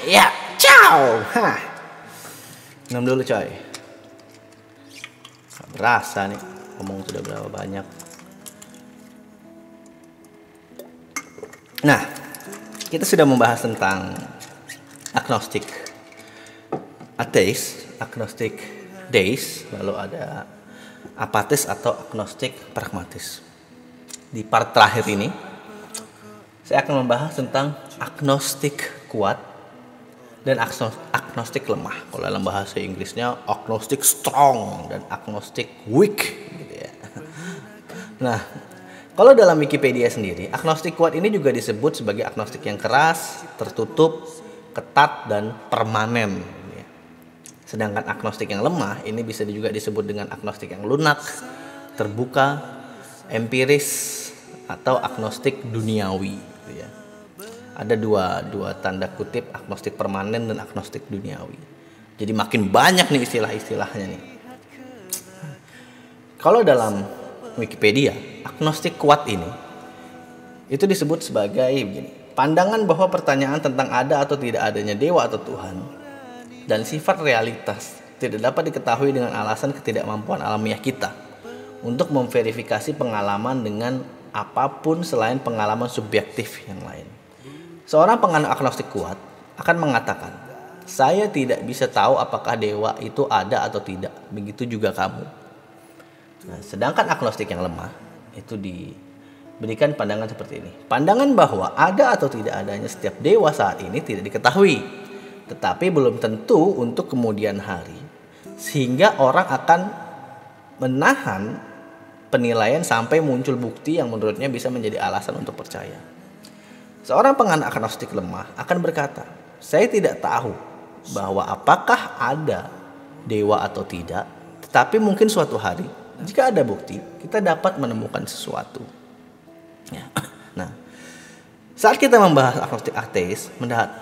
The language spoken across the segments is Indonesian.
Ya, ciao. Hah. Minum dulu coy. Gak berasa nih ngomong sudah berapa banyak. Nah, kita sudah membahas tentang agnostik ateis, agnostik deis, lalu ada apatis atau agnostik pragmatis. Di part terakhir ini saya akan membahas tentang agnostik kuat dan agnostik lemah. Kalau dalam bahasa Inggrisnya agnostik strong dan agnostik weak gitu ya. Nah, kalau dalam Wikipedia sendiri, agnostik kuat ini juga disebut sebagai agnostik yang keras, tertutup, ketat, dan permanen. Sedangkan agnostik yang lemah ini bisa juga disebut dengan agnostik yang lunak, terbuka, empiris, atau agnostik duniawi. Ada dua tanda kutip, agnostik permanen dan agnostik duniawi. Jadi makin banyak nih istilah-istilahnya nih. Kalau dalam Wikipedia, agnostik kuat ini itu disebut sebagai begini, pandangan bahwa pertanyaan tentang ada atau tidak adanya dewa atau Tuhan dan sifat realitas tidak dapat diketahui dengan alasan ketidakmampuan alamiah kita untuk memverifikasi pengalaman dengan apapun selain pengalaman subjektif yang lain. Seorang penganut agnostik kuat akan mengatakan, saya tidak bisa tahu apakah dewa itu ada atau tidak. Begitu juga kamu. Nah, sedangkan agnostik yang lemah itu diberikan pandangan seperti ini. Pandangan bahwa ada atau tidak adanya setiap dewa saat ini tidak diketahui, tetapi belum tentu untuk kemudian hari. Sehingga orang akan menahan penilaian sampai muncul bukti yang menurutnya bisa menjadi alasan untuk percaya. Seorang penganut agnostik lemah akan berkata, saya tidak tahu bahwa apakah ada dewa atau tidak, tetapi mungkin suatu hari jika ada bukti, kita dapat menemukan sesuatu. Ya. Nah, saat kita membahas agnostik ateis,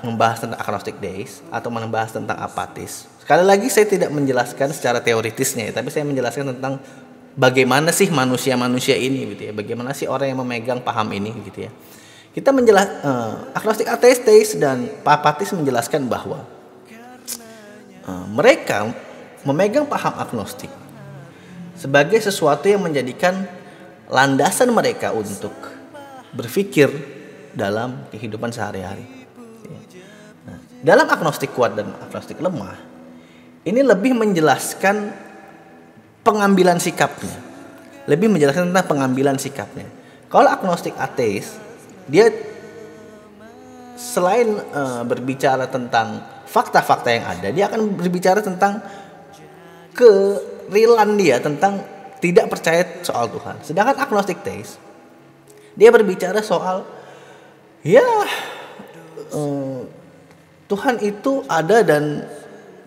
membahas tentang agnostik deis, atau membahas tentang apatis, sekali lagi saya tidak menjelaskan secara teoritisnya, tapi saya menjelaskan tentang bagaimana sih manusia-manusia ini, gitu ya. Bagaimana sih orang yang memegang paham ini, gitu ya. Kita agnostik ateis, deis, dan apatis menjelaskan bahwa mereka memegang paham agnostik sebagai sesuatu yang menjadikan landasan mereka untuk berpikir dalam kehidupan sehari-hari. Nah, dalam agnostik kuat dan agnostik lemah, ini lebih menjelaskan pengambilan sikapnya. Lebih menjelaskan tentang pengambilan sikapnya. Kalau agnostik ateis, dia selain berbicara tentang fakta-fakta yang ada, dia akan berbicara tentang kerealan dia, tentang tidak percaya soal Tuhan. Sedangkan agnostik deis, dia berbicara soal Tuhan itu ada dan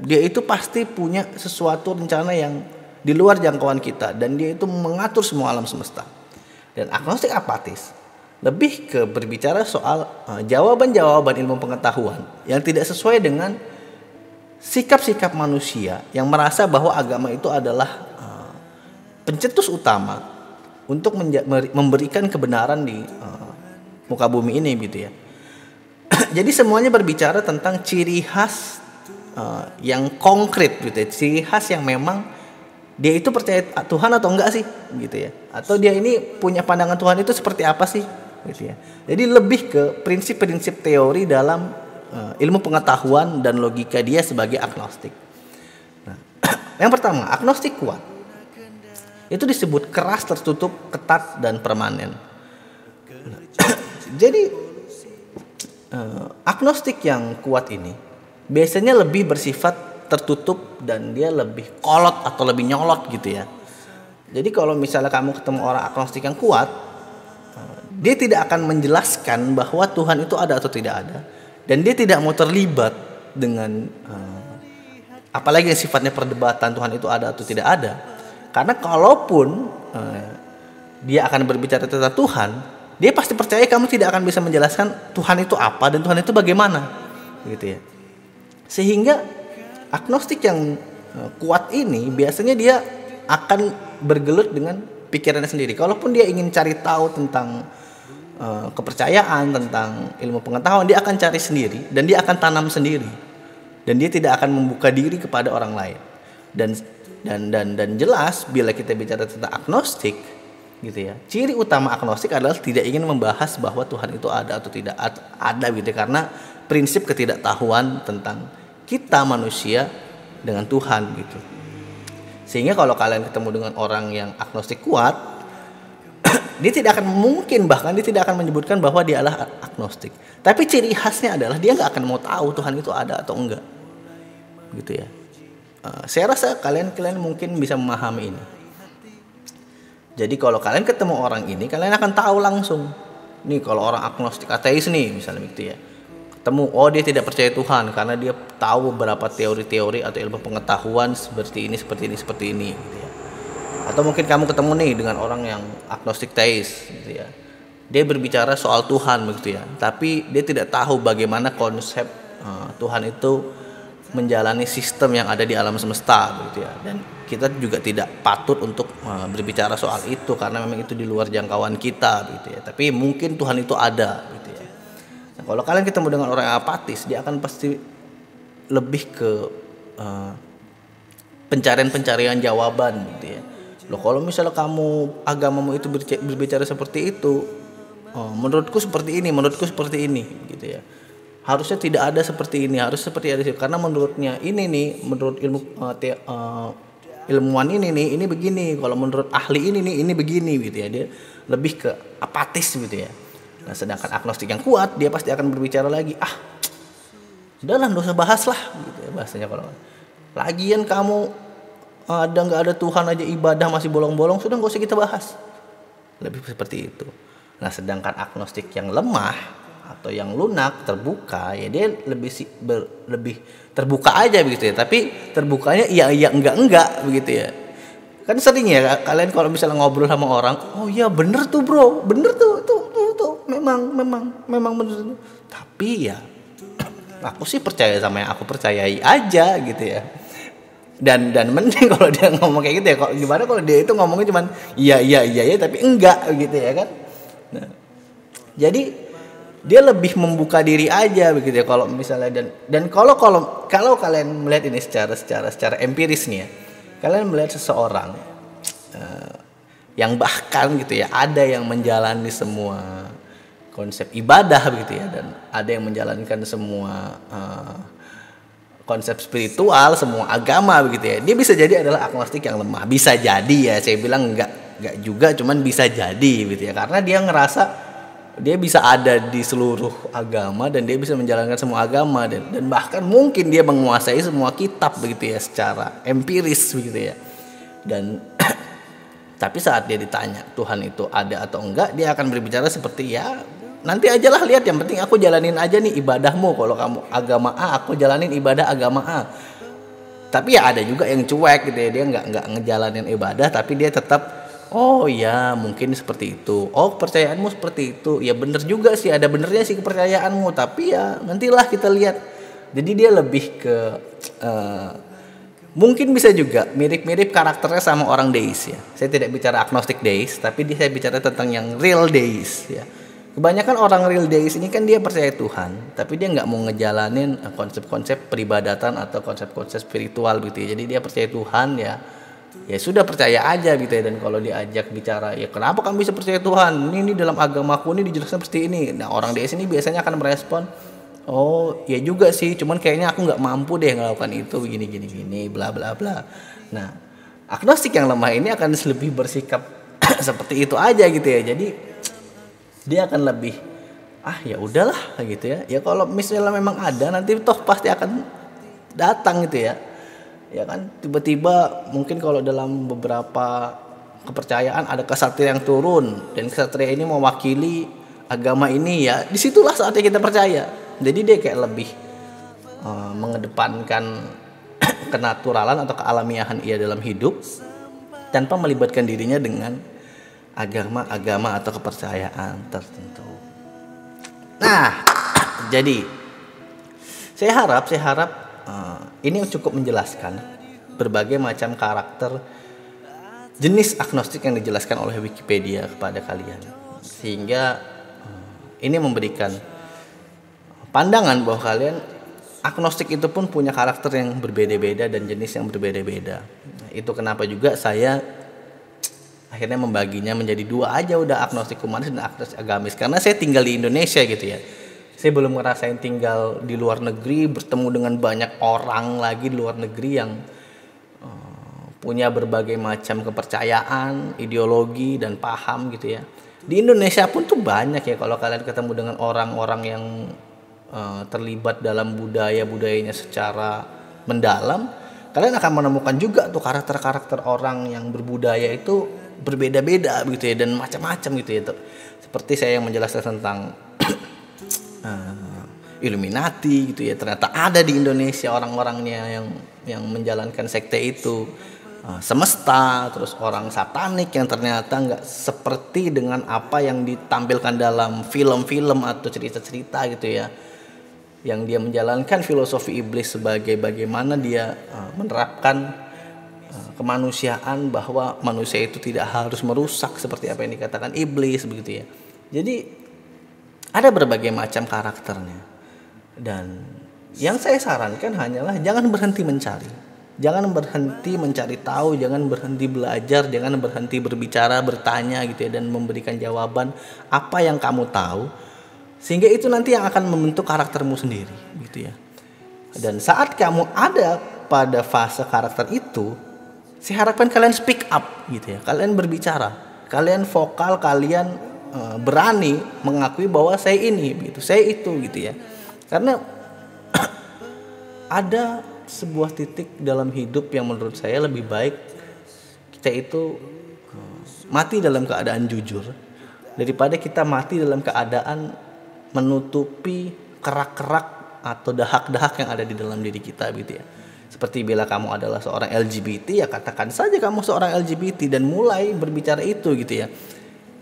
dia itu pasti punya sesuatu rencana yang di luar jangkauan kita, dan dia itu mengatur semua alam semesta. Dan agnostik apatis lebih ke berbicara soal jawaban-jawaban ilmu pengetahuan yang tidak sesuai dengan sikap-sikap manusia yang merasa bahwa agama itu adalah pencetus utama untuk memberikan kebenaran di muka bumi ini, gitu ya. Jadi semuanya berbicara tentang ciri khas yang konkret, gitu ya. Ciri khas yang memang dia itu percaya Tuhan atau enggak sih, gitu ya. Atau dia ini punya pandangan Tuhan itu seperti apa sih, gitu ya. Jadi lebih ke prinsip-prinsip teori dalam ilmu pengetahuan dan logika dia sebagai agnostik. Nah, yang pertama, agnostik kuat itu disebut keras, tertutup, ketat, dan permanen. Jadi agnostik yang kuat ini biasanya lebih bersifat tertutup dan dia lebih kolot atau lebih nyolot, gitu ya. Jadi kalau misalnya kamu ketemu orang agnostik yang kuat, dia tidak akan menjelaskan bahwa Tuhan itu ada atau tidak ada, dan dia tidak mau terlibat dengan apalagi yang sifatnya perdebatan Tuhan itu ada atau tidak ada. Karena kalaupun dia akan berbicara tentang Tuhan, dia pasti percaya kamu tidak akan bisa menjelaskan Tuhan itu apa dan Tuhan itu bagaimana, gitu ya. Sehingga agnostik yang kuat ini biasanya dia akan bergelut dengan pikirannya sendiri. Kalaupun dia ingin cari tahu tentang kepercayaan, tentang ilmu pengetahuan, dia akan cari sendiri dan dia akan tanam sendiri. Dan dia tidak akan membuka diri kepada orang lain. Dan jelas bila kita bicara tentang agnostik gitu ya. Ciri utama agnostik adalah tidak ingin membahas bahwa Tuhan itu ada atau tidak ada gitu ya, karena prinsip ketidaktahuan tentang kita manusia dengan Tuhan gitu. Sehingga kalau kalian ketemu dengan orang yang agnostik kuat, dia tidak akan mungkin, bahkan dia tidak akan menyebutkan bahwa dia adalah agnostik. Tapi ciri khasnya adalah dia nggak akan mau tahu Tuhan itu ada atau enggak, gitu ya. Saya rasa kalian mungkin bisa memahami ini. Jadi kalau kalian ketemu orang ini, kalian akan tahu langsung. Nih kalau orang agnostik ateis nih, misalnya gitu ya. Ketemu, oh dia tidak percaya Tuhan karena dia tahu beberapa teori-teori atau ilmu pengetahuan seperti ini gitu ya. Atau mungkin kamu ketemu nih dengan orang yang agnostik teis gitu ya. Dia berbicara soal Tuhan begitu ya, tapi dia tidak tahu bagaimana konsep Tuhan itu menjalani sistem yang ada di alam semesta begitu ya. Dan kita juga tidak patut untuk berbicara soal itu karena memang itu di luar jangkauan kita gitu ya. Tapi mungkin Tuhan itu ada gitu ya. Nah, kalau kalian ketemu dengan orang yang apatis, dia akan pasti lebih ke pencarian jawaban gitu ya. Loh kalau misalnya agamamu itu berbicara seperti itu, menurutku seperti ini gitu ya. Harusnya tidak ada seperti ini, harus seperti ada, karena menurutnya ini nih, menurut ilmuwan ini begini, kalau menurut ahli ini begini gitu ya. Dia lebih ke apatis gitu ya. Nah, sedangkan agnostik yang kuat, dia pasti akan berbicara lagi, sudahlah nggak usah bahas lah gitu ya, bahasanya. Kalau lagian kamu nggak ada Tuhan aja ibadah masih bolong-bolong, sudah nggak usah kita bahas. Lebih seperti itu. Nah, sedangkan agnostik yang lemah atau yang lunak, terbuka, ya dia lebih terbuka aja begitu ya. Tapi terbukanya iya enggak begitu ya. Kan sering ya kalian kalau misalnya ngobrol sama orang, oh iya bener tuh bro, bener tuh memang bener. Tapi ya aku sih percaya sama yang aku percayai aja gitu ya. Dan mending kalau dia ngomong kayak gitu ya. Gimana kalau dia itu ngomongnya cuman iya tapi enggak gitu ya kan. Nah, jadi dia lebih membuka diri aja begitu ya kalau misalnya. Dan kalau kalian melihat ini secara empiris nih ya, kalian melihat seseorang yang bahkan gitu ya, ada yang menjalani semua konsep ibadah begitu ya, dan ada yang menjalankan semua konsep spiritual, semua agama begitu ya. Dia bisa jadi adalah agnostik yang lemah. Bisa jadi ya, saya bilang enggak juga, cuman bisa jadi gitu ya. Karena dia ngerasa dia bisa ada di seluruh agama dan dia bisa menjalankan semua agama dan bahkan mungkin dia menguasai semua kitab begitu ya secara empiris begitu ya. Dan tapi saat dia ditanya Tuhan itu ada atau enggak, dia akan berbicara seperti ya nanti ajalah lihat, yang penting aku jalanin aja nih ibadahmu. Kalau kamu agama A, aku jalanin ibadah agama A. Tapi ya ada juga yang cuek gitu ya, dia nggak ngejalanin ibadah tapi dia tetap oh ya mungkin seperti itu, oh kepercayaanmu seperti itu, ya bener juga sih, ada benernya sih kepercayaanmu, tapi ya nantilah kita lihat. Jadi dia lebih ke mungkin bisa juga mirip-mirip karakternya sama orang deis ya. Saya tidak bicara agnostik deis, tapi saya bicara tentang yang real deis ya. Kebanyakan orang real deis ini kan dia percaya Tuhan, tapi dia nggak mau ngejalanin konsep-konsep peribadatan atau konsep-konsep spiritual gitu ya. Jadi dia percaya Tuhan ya sudah percaya aja gitu ya. Dan kalau diajak bicara, ya kenapa kamu bisa percaya Tuhan? Ini dalam agamaku ini dijelaskan seperti ini. Nah orang deis ini biasanya akan merespon, oh ya juga sih, cuman kayaknya aku nggak mampu deh melakukan itu gini bla bla bla. Nah agnostik yang lemah ini akan lebih bersikap seperti itu aja gitu ya. Jadi dia akan lebih ya udahlah gitu ya. Ya kalau misalnya memang ada, nanti toh pasti akan datang gitu ya. Ya kan tiba-tiba mungkin kalau dalam beberapa kepercayaan ada kesatria yang turun dan kesatria ini mewakili agama ini ya, disitulah saatnya kita percaya. Jadi dia kayak lebih mengedepankan kenaturalan atau kealamiahan ia dalam hidup tanpa melibatkan dirinya dengan agama atau kepercayaan tertentu. Nah, jadi saya harap ini cukup menjelaskan berbagai macam karakter jenis agnostik yang dijelaskan oleh Wikipedia kepada kalian, sehingga Ini memberikan pandangan bahwa kalian agnostik itu pun punya karakter yang berbeda-beda dan jenis yang berbeda-beda. Itu kenapa juga saya akhirnya membaginya menjadi dua aja, udah agnostik humanis dan agnostik agamis. Karena saya tinggal di Indonesia gitu ya. Saya belum ngerasain tinggal di luar negeri, bertemu dengan banyak orang lagi di luar negeri yang punya berbagai macam kepercayaan, ideologi dan paham gitu ya. Di Indonesia pun tuh banyak ya, kalau kalian ketemu dengan orang-orang yang terlibat dalam budayanya secara mendalam, kalian akan menemukan juga tuh karakter-karakter orang yang berbudaya itu berbeda-beda gitu ya, dan macam-macam gitu ya. Seperti saya yang menjelaskan tentang Illuminati gitu ya, ternyata ada di Indonesia orang-orangnya yang menjalankan sekte itu. Semesta, terus orang satanik yang ternyata nggak seperti dengan apa yang ditampilkan dalam film-film atau cerita-cerita gitu ya, yang dia menjalankan filosofi iblis sebagai bagaimana dia menerapkan kemanusiaan, bahwa manusia itu tidak harus merusak seperti apa yang dikatakan iblis begitu ya. Jadi ada berbagai macam karakternya, dan yang saya sarankan hanyalah jangan berhenti mencari. Jangan berhenti mencari tahu, jangan berhenti belajar, jangan berhenti berbicara, bertanya gitu ya, dan memberikan jawaban apa yang kamu tahu, sehingga itu nanti yang akan membentuk karaktermu sendiri gitu ya. Dan saat kamu ada pada fase karakter itu, saya harapkan kalian speak up gitu ya, kalian berbicara, kalian vokal, kalian berani mengakui bahwa saya ini gitu, saya itu gitu ya. Karena ada sebuah titik dalam hidup yang menurut saya lebih baik kita itu mati dalam keadaan jujur daripada kita mati dalam keadaan menutupi kerak-kerak atau dahak-dahak yang ada di dalam diri kita gitu ya. Seperti bila kamu adalah seorang LGBT, ya katakan saja kamu seorang LGBT dan mulai berbicara itu gitu ya.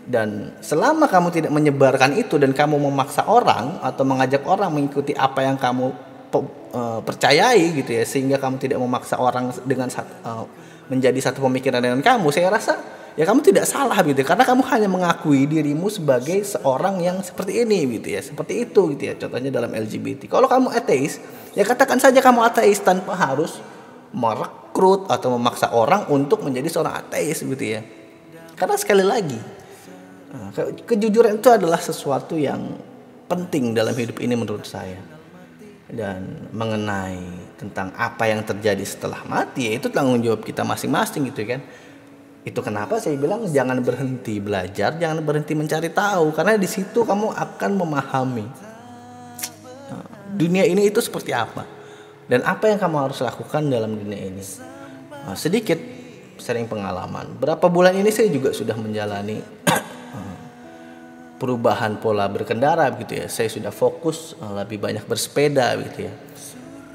Dan selama kamu tidak menyebarkan itu dan kamu memaksa orang atau mengajak orang mengikuti apa yang kamu percayai gitu ya, sehingga kamu tidak memaksa orang dengan menjadi satu pemikiran dengan kamu, saya rasa ya kamu tidak salah gitu ya, karena kamu hanya mengakui dirimu sebagai seorang yang seperti ini gitu ya, seperti itu gitu ya. Contohnya dalam LGBT, kalau kamu ateis ya katakan saja kamu ateis tanpa harus merekrut atau memaksa orang untuk menjadi seorang ateis gitu ya. Karena sekali lagi kejujuran itu adalah sesuatu yang penting dalam hidup ini menurut saya. Dan mengenai tentang apa yang terjadi setelah mati, ya itu tanggung jawab kita masing-masing gitu kan. Itu kenapa saya bilang jangan berhenti belajar, jangan berhenti mencari tahu, karena di situ kamu akan memahami dunia ini itu seperti apa dan apa yang kamu harus lakukan dalam dunia ini. Sedikit sering pengalaman, berapa bulan ini saya juga sudah menjalani perubahan pola berkendara gitu ya. Saya sudah fokus lebih banyak bersepeda gitu ya.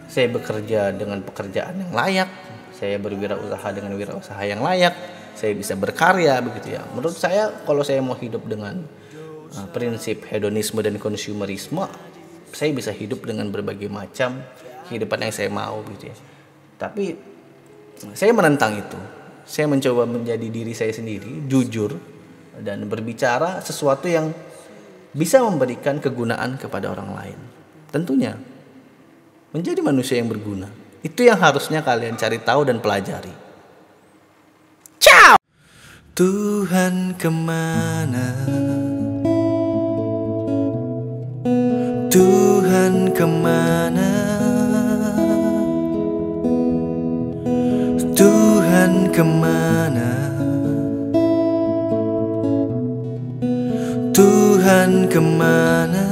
Saya bekerja dengan pekerjaan yang layak, saya berwirausaha dengan wirausaha yang layak, saya bisa berkarya begitu ya. Menurut saya kalau saya mau hidup dengan prinsip hedonisme dan konsumerisme, saya bisa hidup dengan berbagai macam kehidupan yang saya mau gitu ya. Tapi saya menentang itu. Saya mencoba menjadi diri saya sendiri, jujur, dan berbicara sesuatu yang bisa memberikan kegunaan kepada orang lain. Tentunya menjadi manusia yang berguna. Itu yang harusnya kalian cari tahu dan pelajari. Ciao. Tuhan kemana? Tuhan kemana? Tuhan kemana? Tuhan kemana?